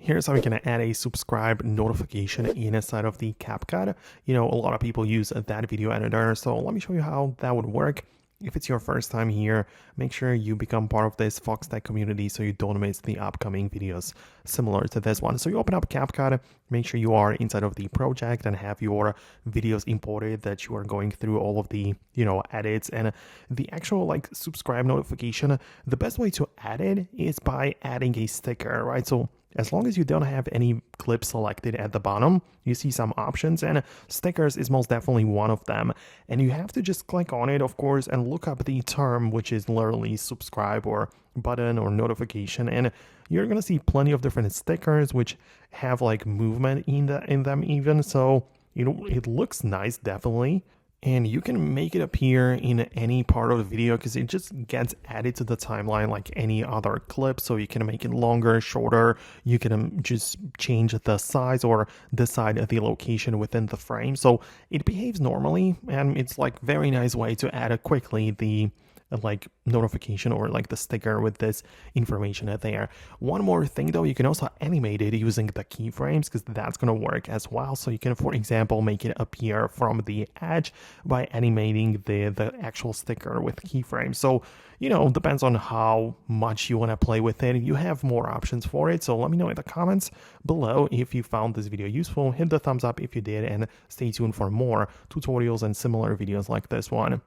Here's how we can add a subscribe notification inside of the Capcut. A lot of people use that video editor, so let me show you how that would work. If it's your first time here, make sure you become part of this Foxtecc community so you don't miss the upcoming videos similar to this one. So you open up Capcut, make sure you are inside of the project and have your videos imported, that you are going through all of the, edits and the actual subscribe notification. The best way to add it is by adding a sticker, right? So as long as you don't have any clips selected at the bottom, you see some options, and stickers is most definitely one of them. And you have to just click on it, of course, and look up the term, which is literally subscribe or button or notification. And you're gonna see plenty of different stickers which have movement in them even. So it looks nice, definitely. And you can make it appear in any part of the video because it just gets added to the timeline like any other clip. So you can make it longer, shorter. You can just change the size or decide the location within the frame. So it behaves normally, and it's very nice way to add quickly the notification or the sticker with this information there. One more thing though, you can also animate it using the keyframes because that's going to work as well. So you can, for example, make it appear from the edge by animating the actual sticker with keyframes. So depends on how much you want to play with it. You have more options for it, so let me know in the comments below if you found this video useful. Hit the thumbs up if you did, and stay tuned for more tutorials and similar videos like this one.